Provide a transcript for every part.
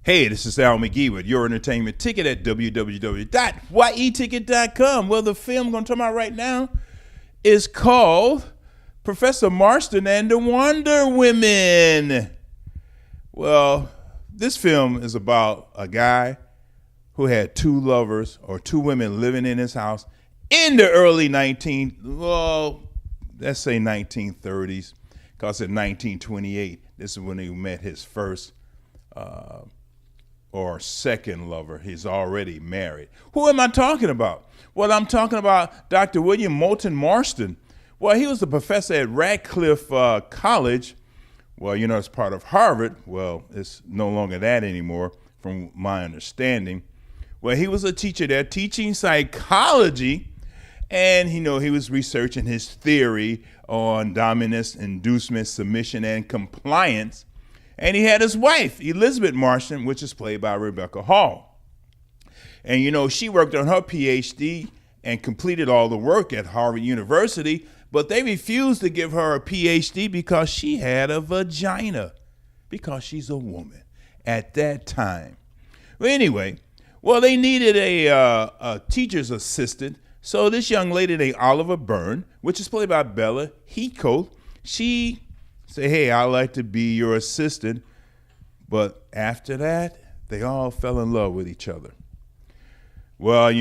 Hey, this is Al McGee with your entertainment ticket at www.yeticket.com. Well, the film I'm going to talk about right now is called Professor Marston and the Wonder Women. Well, this film is about a guy who had two lovers or two women living in his house in the early 1930s, because in 1928, this is when he met his first or second lover. He's already married. Who am I talking about? Well, I'm talking about Dr. William Moulton Marston. Well, he was a professor at Radcliffe College. Well, you know, it's part of Harvard. Well, it's no longer that anymore, from my understanding. Well, he was a teacher there teaching psychology, and he was researching his theory on dominance, inducement, submission, and compliance. And he had his wife, Elizabeth Marston, which is played by Rebecca Hall. And, she worked on her PhD and completed all the work at Harvard University, but they refused to give her a PhD because she had a vagina, because she's a woman at that time. Well, anyway, they needed a teacher's assistant. So this young lady named Oliver Byrne, which is played by Bella Heathcote, she said, hey, I'd like to be your assistant. But after that, they all fell in love with each other. Well,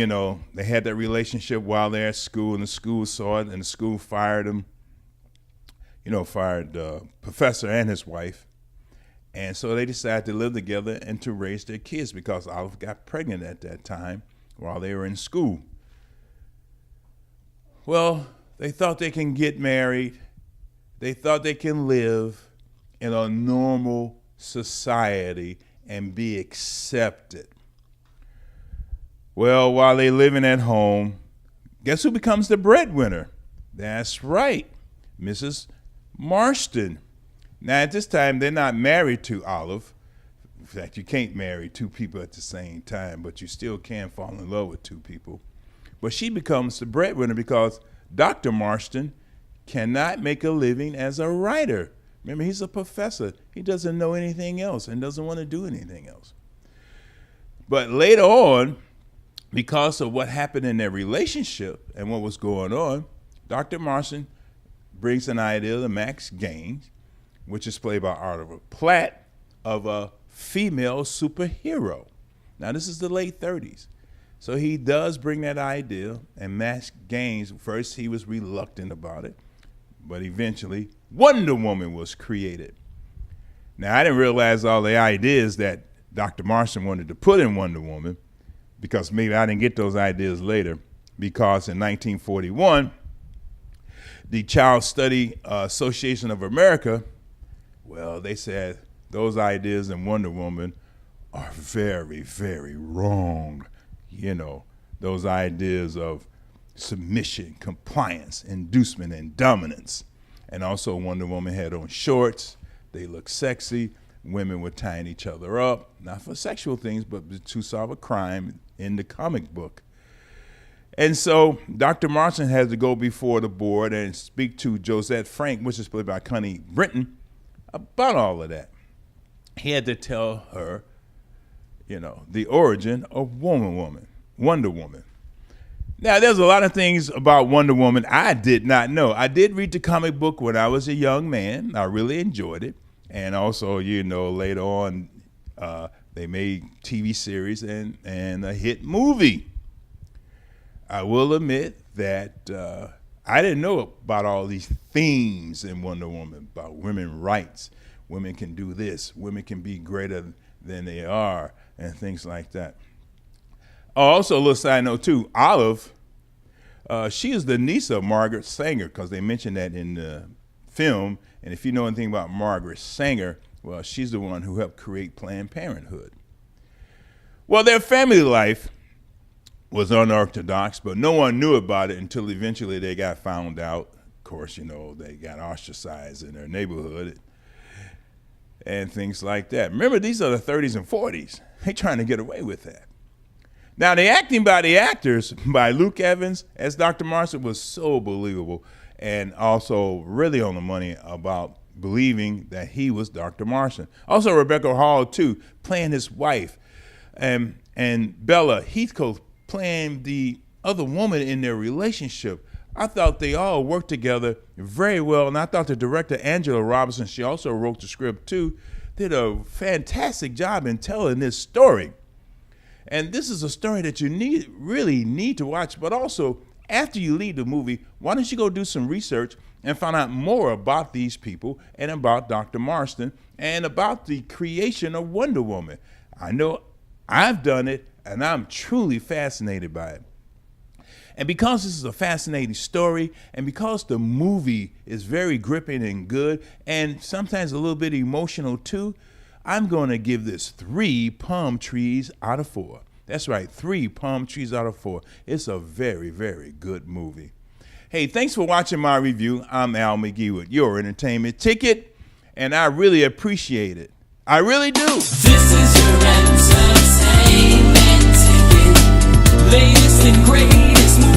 they had that relationship while they're at school, and the school saw it, and the school fired him, fired the professor and his wife. And so they decided to live together and to raise their kids, because Olive got pregnant at that time while they were in school. Well, they thought they can get married. They thought they can live in a normal society and be accepted. Well, while they're living at home, guess who becomes the breadwinner? That's right, Mrs. Marston. Now, at this time, they're not married to Olive. In fact, you can't marry two people at the same time, but you still can fall in love with two people. But she becomes the breadwinner because Dr. Marston cannot make a living as a writer. Remember, he's a professor. He doesn't know anything else and doesn't want to do anything else. But later on, because of what happened in their relationship and what was going on, Dr. Marston brings an idea to Max Gaines, which is played by Oliver Platt, of a female superhero. Now, this is the late 30s. So he does bring that idea, and Max Gaines, first he was reluctant about it, but eventually Wonder Woman was created. Now, I didn't realize all the ideas that Dr. Marston wanted to put in Wonder Woman, because maybe I didn't get those ideas later, because in 1941, the Child Study Association of America, well, they said those ideas in Wonder Woman are very, very wrong. Those ideas of submission, compliance, inducement, and dominance. And also Wonder Woman had on shorts. They looked sexy. Women were tying each other up, not for sexual things, but to solve a crime in the comic book. And so Dr. Marston had to go before the board and speak to Josette Frank, which is played by Connie Britton, about all of that. He had to tell her, the origin of Wonder Woman. Now, there's a lot of things about Wonder Woman I did not know. I did read the comic book when I was a young man. I really enjoyed it. And also, later on, they made TV series and a hit movie. I will admit that I didn't know about all these themes in Wonder Woman, about women's rights. Women can do this. Women can be greater than they are, and things like that. Also, a little side note too, Olive, she is the niece of Margaret Sanger, because they mentioned that in the film. And if you know anything about Margaret Sanger, well, she's the one who helped create Planned Parenthood. Well, their family life was unorthodox, but no one knew about it until eventually they got found out. Of course, they got ostracized in their neighborhood and things like that. Remember, these are the 30s and 40s. They're trying to get away with that. Now, the acting by the actors, by Luke Evans as Dr. Marston, was so believable, and also really on the money about believing that he was Dr. Marston. Also, Rebecca Hall, too, playing his wife, and Bella Heathcote playing the other woman in their relationship. I thought they all worked together very well, and I thought the director, Angela Robinson, she also wrote the script too, did a fantastic job in telling this story. And this is a story that you really need to watch, but also, after you leave the movie, why don't you go do some research and find out more about these people and about Dr. Marston and about the creation of Wonder Woman. I know I've done it, and I'm truly fascinated by it. And because this is a fascinating story, and because the movie is very gripping and good, and sometimes a little bit emotional too, I'm going to give this 3 palm trees out of 4. That's right, 3 palm trees out of 4. It's a very, very good movie. Hey, thanks for watching my review. I'm Al McGee with your entertainment ticket, and I really appreciate it. I really do. This is your entertainment ticket. Latest and greatest movies.